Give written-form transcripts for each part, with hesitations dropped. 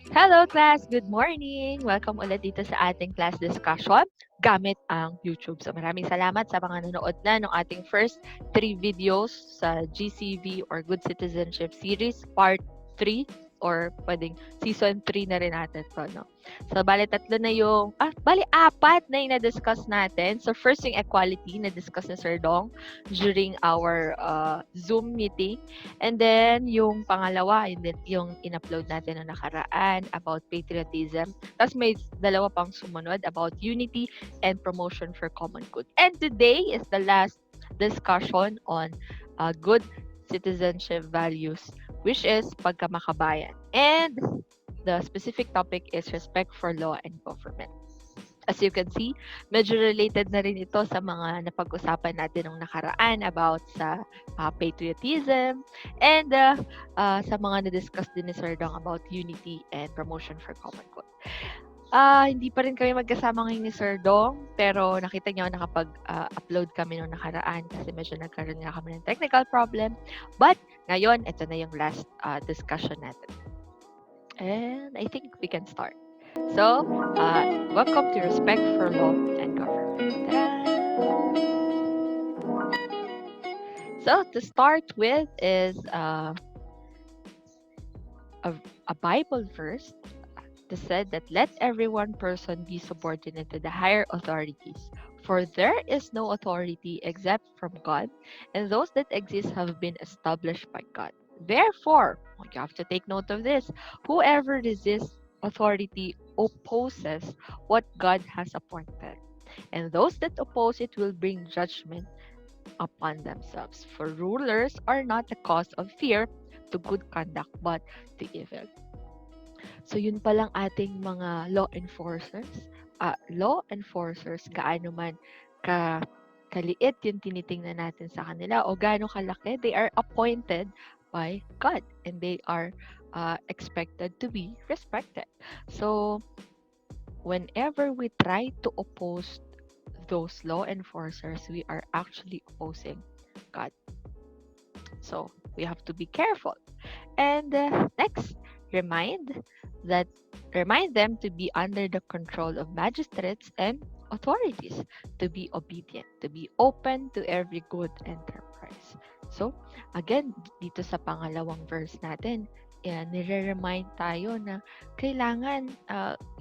Hello class! Good morning! Welcome ulit dito sa ating class discussion gamit ang YouTube. So maraming salamat sa mga nanonood na ng ating first 3 videos sa GCV or Good Citizenship Series Part 3 or pwedeng Season 3 na rin natin to, no? So, bali apat na yung na-discuss natin. So, first yung equality, na-discuss ni Sir Dong during our Zoom meeting. And then, yung pangalawa, yung in-upload natin noong nakaraan about patriotism. Tapos may dalawa pang sumunod about unity and promotion for common good. And today is the last discussion on good citizenship values, which is pagkamakabayan. And the specific topic is respect for law and government. As you can see, medyo related na rin ito sa mga napag-usapan natin nung nakaraan about sa patriotism and sa mga na-discuss din ni Sir Dong about unity and promotion for common good. Hindi pa rin kami magkasama ngayon ni Sir Dong, pero nakita niyo nakapag-upload kami nung nakaraan kasi medyo nagkaroon nga kami ng technical problem. But ngayon, ito na yung last discussion natin. And I think we can start. So, welcome to Respect for Law and Government. Ta-da! So, to start with is a, a Bible verse that said that let every one person be subordinate to the higher authorities. For there is no authority except from God, and those that exist have been established by God. Therefore, you have to take note of this, whoever resists authority opposes what God has appointed, and those that oppose it will bring judgment upon themselves. For rulers are not a cause of fear to good conduct, but to evil. So yun palang ating mga law enforcers. Law enforcers, gaano man ka kaliit yung tinitingnan natin sa kanila o gaano kalaki, they are appointed by God and they are expected to be respected. So whenever we try to oppose those law enforcers, we are actually opposing God. So we have to be careful. And next, remind that remind them to be under the control of magistrates and authorities, to be obedient, to be open to every good enterprise. So, again, dito sa pangalawang verse natin, nire-remind tayo na kailangan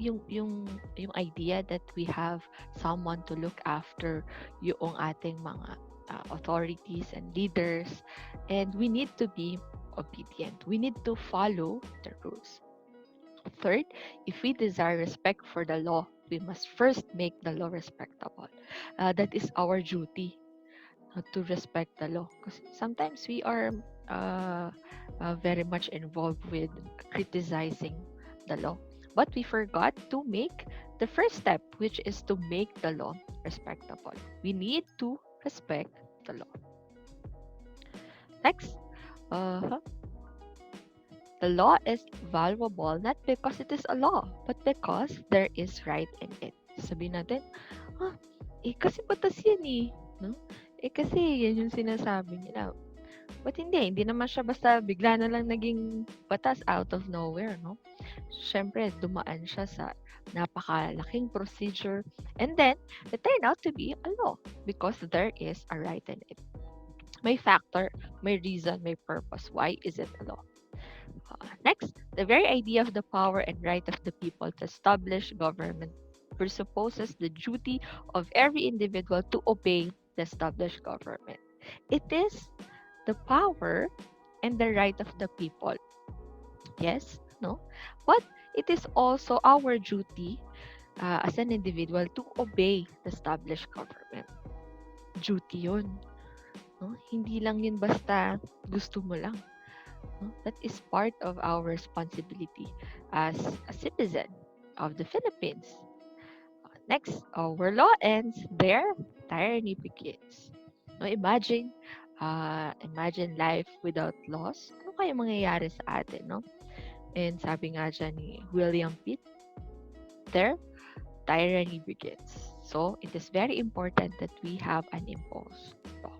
yung idea that we have someone to look after yung ating mga authorities and leaders, and we need to be obedient. We need to follow the rules. Third, if we desire respect for the law, we must first make the law respectable. That is our duty, to respect the law. Because sometimes we are very much involved with criticizing the law. But we forgot to make the first step, which is to make the law respectable. We need to respect the law. Next, uh, the law is valuable not because it is a law, but because there is right in it. Sabihin natin, kasi batas yan eh. No? Kasi yan yung sinasabi nila. But hindi. Hindi naman siya basta bigla na lang naging batas out of nowhere, no? Siyempre, dumaan siya sa napakalaking procedure. And then, it turned out to be a law because there is a right in it. May factor, may reason, may purpose. Why is it a law? Next, the very idea of the power and right of the people to establish government presupposes the duty of every individual to obey the established government. It is the power and the right of the people. Yes, no? But it is also our duty as an individual to obey the established government. Duty yun. No? Hindi lang yun basta gusto mo lang. No? That is part of our responsibility as a citizen of the Philippines. Next, where law ends, there tyranny begins. No, imagine life without laws. Ano kaya mangyayari sa atin, no? And sabi nga dyan ni William Pitt, there tyranny begins. So, it is very important that we have an imposed law.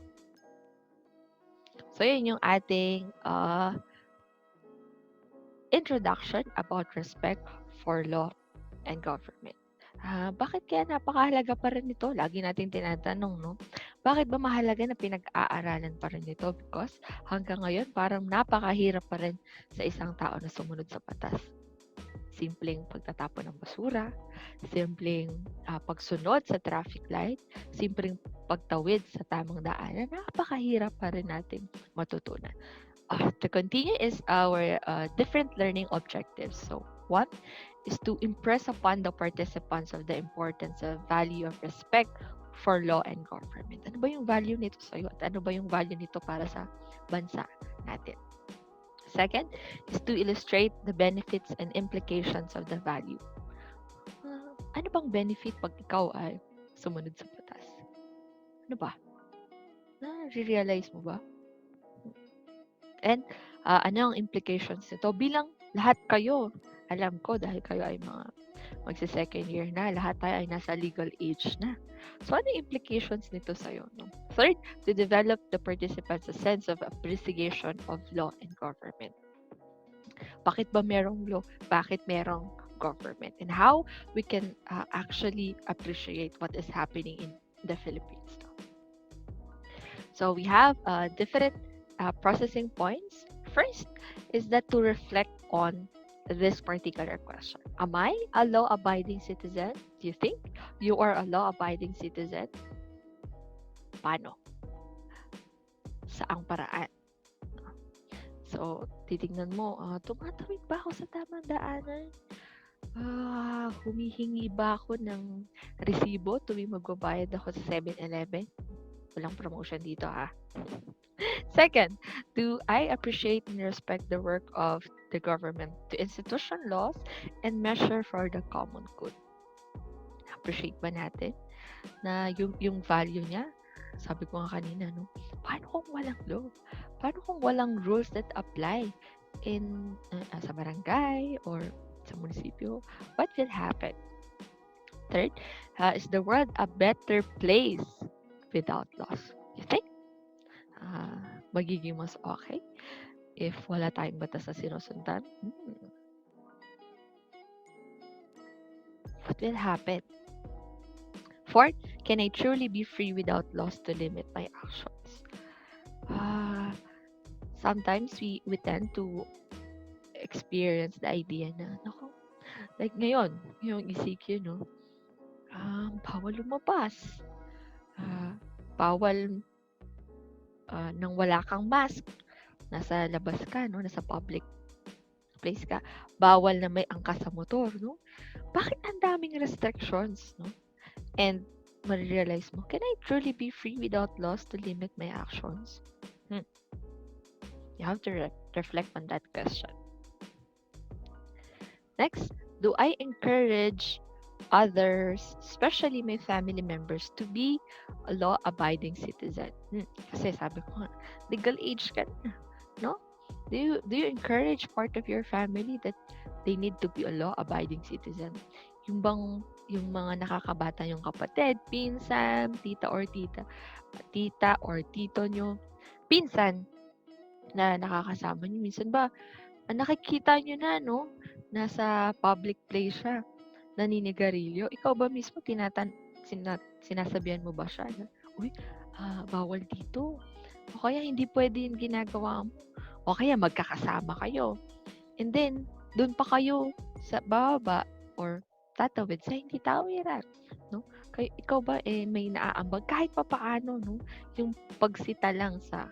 So, yun yung ating introduction about respect for law and government. Bakit kaya napakahalaga pa rin ito? Lagi natin tinatanong, no? Bakit ba mahalaga na pinag-aaralan pa rin ito? Because hanggang ngayon, parang napakahirap pa rin sa isang tao na sumunod sa batas. Simpleng pagtatapon ng basura, simpleng pagsunod sa traffic light, simpleng pagtawid sa tamang daanan, napakahirap pa rin natin matutunan. To continue is our different learning objectives. So, one is to impress upon the participants of the importance of value of respect for law and government. Ano ba yung value nito sa iyo? At ano ba yung value nito para sa bansa natin? Second is to illustrate the benefits and implications of the value. Ano bang benefit pag ikaw ay sumunod sa batas? Ano ba? Na-realize mo ba? And ano ang implications nito? Bilang lahat kayo, alam ko dahil kayo ay mga magsi-second year na, lahat tayo ay nasa legal age na. So, ano yung implications nito sa'yo? No? Third, to develop the participants a sense of appreciation of law and government. Bakit ba merong law? Bakit merong government? And how we can actually appreciate what is happening in the Philippines. No? So, we have different processing points. First is that to reflect on this particular question. Am I a law-abiding citizen? Do you think you are a law-abiding citizen? Paano? Saang paraan? So, titignan mo, tumatawid ba ako sa tamang daanan? Humihingi ba ako ng resibo tuwing magbabayad ako sa 7-Eleven? Walang promotion dito ha. Second, do I appreciate and respect the work of the government to institution laws and measure for the common good? Appreciate ba natin na yung value niya? Sabi ko nga kanina, no? Paano kung walang law? Paano kung walang rules that apply in sa barangay or sa munisipyo? What will happen? Third, is the world a better place without laws? You think? Magiging mas okay if wala tayong batas na sinusundan? What will happen? Fourth, can I truly be free without laws to limit my actions? Sometimes we tend to experience the idea na, nako, like ngayon, yung ECQ, no? Bawal lumabas. Bawal nang wala kang mask. Nasa labas ka, no? Nasa public place ka. Bawal na may angkas sa motor, no? Bakit ang daming restrictions, no? And ma-realize mo, can I truly be free without laws to limit my actions? You have to reflect on that question. Next, do I encourage others, especially my family members, to be a law-abiding citizen? Kasi sabi ko nga, legal age ka na, no? Do you encourage part of your family that they need to be a law-abiding citizen? Yung bang yung mga nakakabata yung kapatid, pinsan, tita or tito nyo, pinsan na nakakasama nyo. Minsan ba, nakikita nyo na, no? Nasa public place siya, naninigarilyo. Ikaw ba mismo sinasabihan mo ba siya na, uy, bawal dito. O kaya hindi pwede yung ginagawa mo. O kaya magkakasama kayo. And then, doon pa kayo sa baba or tatawid sa hindi tawiran, no? Kaya ikaw ba may naaambag kahit pa paano, no? Yung pagsita lang sa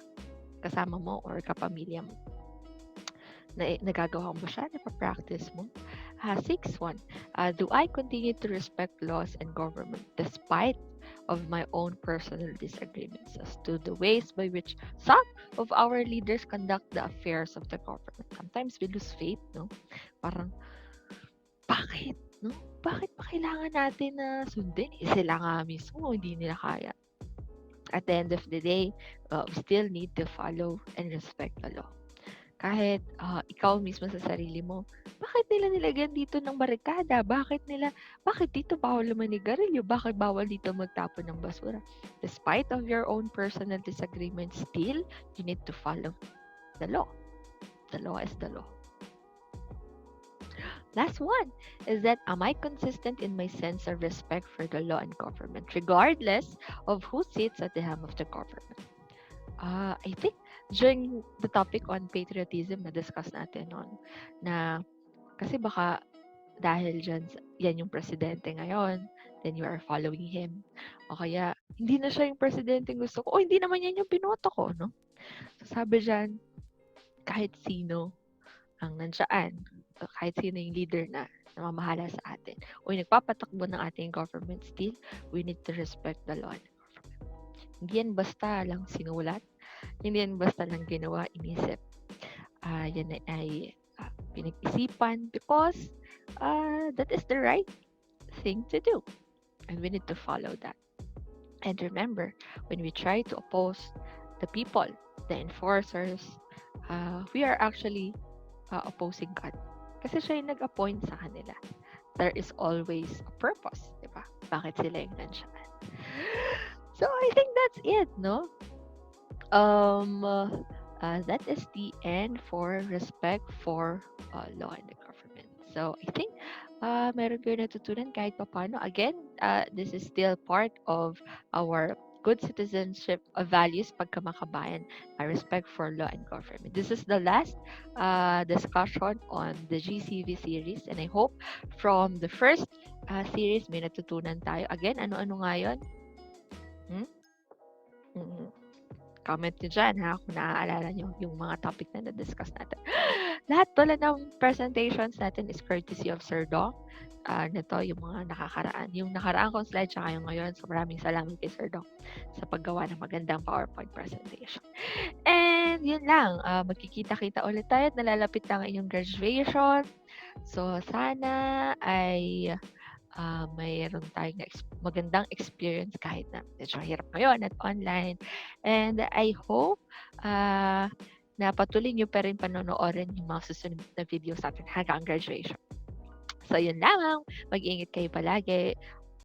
kasama mo or kapamilya mo. Nagagawa mo siya? Napapractice mo? Sixth one, do I continue to respect laws and government despite of my own personal disagreements as to the ways by which some of our leaders conduct the affairs of the government? Sometimes we lose faith, no? Parang, bakit? No? Bakit pa kailangan natin na sundin? Sila nga mismo, hindi nila kaya. At the end of the day, we still need to follow and respect the law. Kahit ikaw mismo sa sarili mo, bakit nila nilagyan dito ng barikada? Bakit dito bawal manigarilyo? Bakit bawal dito magtapon ng basura? Despite of your own personal disagreements, still, you need to follow the law. The law is the law. Last one is that am I consistent in my sense of respect for the law and government, regardless of who sits at the helm of the government? I think during the topic on patriotism na discuss natin noon na kasi baka dahil yan yung presidente ngayon, then you are following him. O kaya, hindi na siya yung presidente gusto ko. O, hindi naman yan yung binoto ko, no? So, sabi dyan, kahit sino ang nandiyan, kahit sino yung leader na namamahala sa atin, o yung nagpapatakbo ng ating government still, we need to respect the law and government. Hindi yan basta lang sinulat, hindi yan basta lang ginawa, inisip. Yan ay pinag-isipan because that is the right thing to do. And we need to follow that. And remember, when we try to oppose the people, the enforcers, we are actually opposing God. Kasi siya yung nag-appoint sa kanila. There is always a purpose, di ba? Bakit sila yung nandiyan? So, I think that's it, no? That is the end for respect for law and the government. So, I think meron kayo natutunan kahit paano. Again, this is still part of our good citizenship values, pagkamakabayan, respect for law and government. This is the last discussion on the GCV series, and I hope from the first series may natutunan tayo. Again, ano-ano nga yun? Comment nyo dyan ha, kung naaalala nyo yung mga topic na na-discuss natin. Lahat pala ng presentations natin is courtesy of Sir Dong. Nito yung mga nakakaraan. Yung nakaraan kong slide tsaka yung ngayon. So maraming salamat kay Sir Dong sa paggawa ng magandang PowerPoint presentation. And yun lang, magkikita-kita ulit tayo at nalalapit na ang inyong graduation. So sana ay mayroon tayong magandang experience kahit na medyo hirap ngayon at online. And I hope na patuloy nyo pa rin panonoorin yung mga susunod na videos natin hanggang graduation. So, yun lamang. Mag-iingat kayo palagi.